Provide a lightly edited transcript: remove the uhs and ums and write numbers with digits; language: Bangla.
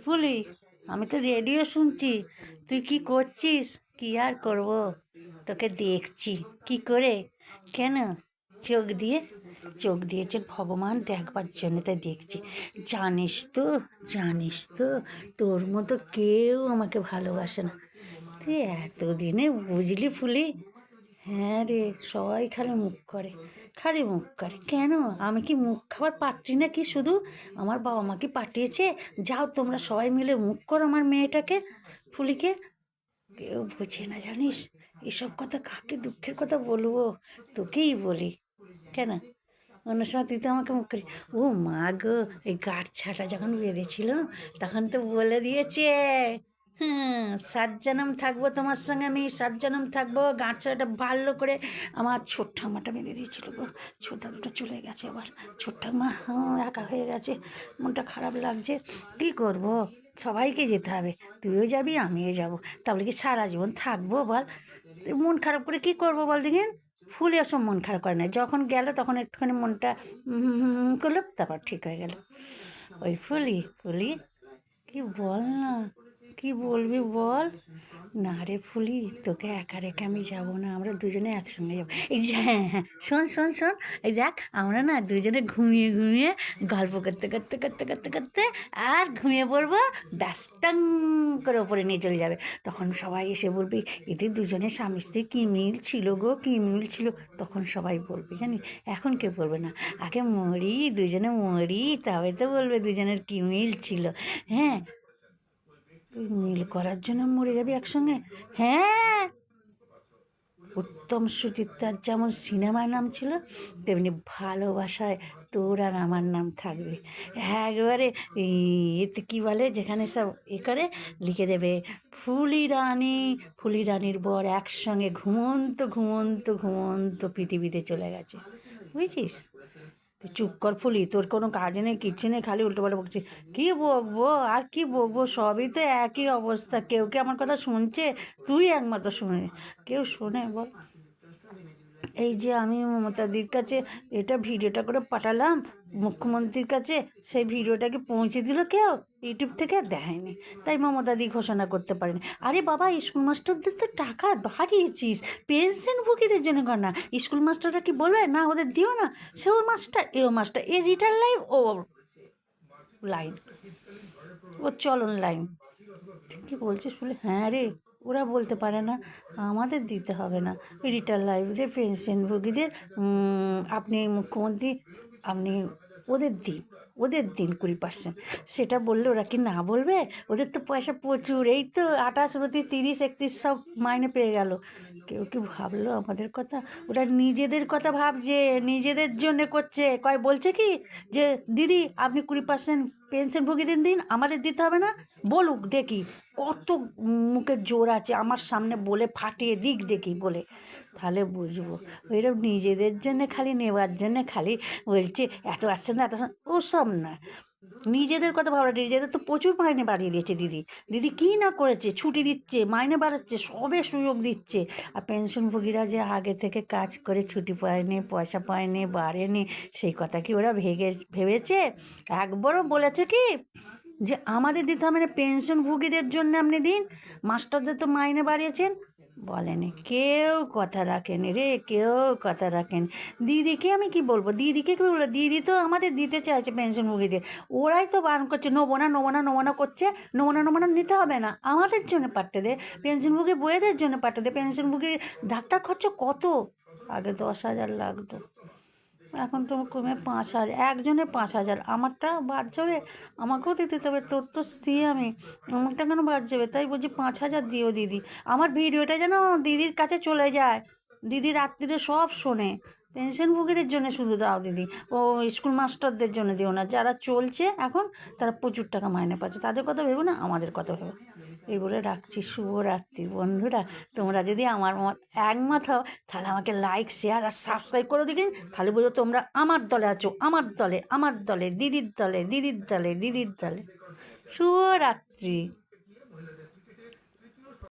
ফুলি, আমি তো রেডিও শুনছি। তুই কি করছিস? কি আর করব, তোকে দেখছি। কি করে? কেন? চোখ দিয়ে চোখ দিয়েছে ভগবান দেখবার জন্য, তাই দেখছি। জানিস তো তোর মতো কেউ আমাকে ভালোবাসে না। তুই এতদিনে বুঝলি ফুলি? হ্যাঁ রে, সবাই খালি মুখ করে। কেন? আমি কি মুখ খাবার পাত্রী না কি? শুধু আমার বাবা মা কি পাঠিয়েছে, যাও তোমরা সবাই মিলে মুখ করো আমার মেয়েটাকে, ফুলিকে? কেউ বোঝে না জানিস। এসব কথা কাকে দুঃখের কথা বলবো? তোকেই বলি। কেন? অন্য সময় তুই তো আমাকে মুখ করিস। ও মা গো, এই গাঁটছাটা যখন বেঁধেছিল তখন তো বলে দিয়েছে, হ্যাঁ, 7 জনম থাকবো তোমার সঙ্গে, আমি 7 জনম থাকবো। গাঁটছাটা ভালো করে আমার ছোট ঠাম্মাটা বেঁধে দিয়েছিল গো। ছোট দুটো চলে গেছে আবার। ছোট ঠাম্মা একা হয়ে গেছে, মনটা খারাপ লাগছে। কী করব? সবাইকে যেতে হবে। তুইও যাবি, আমিও যাবো। তাহলে কি সারা জীবন থাকবো বল? মন খারাপ করে কি করব বল দিকে? ফুলে ওসব মন খারাপ করে না, যখন গেল তখন একটুখানি মনটা করলো, তারপর ঠিক হয়ে গেল। ওই ফুলি, কি বল না, কি বলবি বল? না রে ফুলি, তোকে একা রেখে আমি যাবো না, আমরা দুজনে একসঙ্গে যাবো। এই যে হ্যাঁ, শোন, এই দেখ, আমরা না দুজনে ঘুমিয়ে গল্প করতে আর ঘুমিয়ে পড়বো। ব্যাস টাং করে ওপরে নিয়ে চলে যাবে। তখন সবাই এসে বলবে, এদের দুজনের স্বামী স্ত্রী কী মিল ছিল গো, কী মিল ছিল। তখন সবাই বলবে জানি। এখন কেউ বলবে না। আগে দুজনে মরি, তবে তো বলবে দুজনের কী মিল ছিল। হ্যাঁ, তুই মিল করার জন্য মরে যাবি একসঙ্গে? হ্যাঁ, উত্তম সুচিত্রার যেমন সিনেমার নাম ছিল, তেমনি ভালোবাসায় তোর আর আমার নাম থাকবে। একবারে এতে কী বলে, যেখানে সব করে লিখে দেবে, ফুলি রানীর বর একসঙ্গে ঘুমন্ত পৃথিবীতে চলে গেছে। বুঝেছিস? তুই চুপ কর ফুলি, তোর কোনো কাজ নেই, কিচ্ছু নেই, খালি উল্টোপাল্টা বকছি। কী বকবো আর কি বকবো? সবই তো একই অবস্থা। কেউ কি আমার কথা শুনছে? তুই একমাত্র শুনে। কেউ শোনে বল? এই যে আমি মমতাদির কাছে এটা ভিডিওটা করে পাঠালাম মুখ্যমন্ত্রীর কাছে, সেই ভিডিওটাকে পৌঁছে দিল কেউ? ইউটিউব থেকে দেয়নি, তাই মমতাদি ঘোষণা করতে পারেনি। আরে বাবা, স্কুল মাস্টারদের তো টাকা বাড়িয়েছিস, পেনশনভোগীদের জন্য কর না। স্কুল মাস্টাররা কি বলবে না ওদের দিও না? সেও মাস্টার, এও মাস্টার, এ রিটার্ন লাইন, ও লাইন, ও চলন লাইন। কী বলছিস বলে? হ্যাঁ রে, ওরা বলতে পারে না আমাদের দিতে হবে না, রিটায়ার লাইফদের পেনশনভোগীদের আপনি মুখ্যমন্ত্রী, আপনি ওদের দিন 20%। সেটা বললে ওরা কি না বলবে? ওদের তো পয়সা প্রচুর। এই তো 28, 29, 30, 31 সব মাইনে পেয়ে গেল। কেউ কি ভাবলো আমাদের কথা? ওরা নিজেদের কথা ভাবছে, নিজেদের জন্যে করছে। বলছে কি যে দিদি আপনি 20% পেনশনভোগীদের দিন, আমাদের দিতে হবে না। বলুক দেখি, কত মুখের জোর আছে, আমার সামনে বলে ফাটিয়ে দিক দেখি বলে, তাহলে বুঝবো। ওইরকম নিজেদের জন্যে খালি নেওয়ার জন্যে খালি বলছে এত আসছে না, ওসব না। নিজেদের কথা ভাবনা। নিজেদের তো প্রচুর মাইনে বাড়িয়ে দিয়েছে দিদি কী না করেছে, ছুটি দিচ্ছে, মাইনে বাড়াচ্ছে, সবে সুযোগ দিচ্ছে। আর পেনশনভোগীরা যে আগে থেকে কাজ করে ছুটি পায়নি, পয়সা পায়নি, বাড়েনি, সেই কথা কি ওরা ভেবেছে? একবারও বলেছে কি যে আমাদের দিতে হবে না, পেনশনভোগীদের জন্য আপনি দিন, মাস্টারদের তো মাইনে বাড়িয়েছেন? বলেনি, কেউ কথা রাখেনি রে, কেউ কথা রাখেনি। দিদিকে আমি কি বলবো? দিদি তো আমাদের দিতে চাইছে পেনশনভোগীদের। ওরাই তো বারণ করছে, নোবো না করছে। নোবো না নিতে হবে না, আমাদের জন্য পাঠিয়ে দে, পেনশনভোগী বইয়েদের জন্য পাঠিয়ে দে। পেনশনভোগী ডাক্তার খরচ কত? আগে 10,000 লাগতো, এখন তো কমে 5,000, একজনে 5,000। আমারটা বাদ যাবে, আমাকেও দিতে হবে। তোর তো স্ত্রী আমি, আমারটা কেন বাদ যাবে? তাই বলছি 5,000 দিও দিদি। আমার ভিডিওটা যেন দিদির কাছে চলে যায়, দিদি রাত্রিরে সব শোনে। পেনশনভোগীদের জন্য শুধু দাও দিদি, ও স্কুল মাস্টারদের জন্য দিও না। যারা চলছে এখন, তারা প্রচুর টাকা মাইনে পাচ্ছে, তাদের কথা ভেবো না, আমাদের কথা ভেবো। এই বলে রাখছি। শুভরাত্রি বন্ধুরা। তোমরা যদি আমার একমত হও, তাহলে আমাকে লাইক, শেয়ার আর সাবস্ক্রাইব করে দিন। তাহলে বুঝো তোমরা আমার দলে আছো, আমার দলে, দিদির দলে। শুভরাত্রি।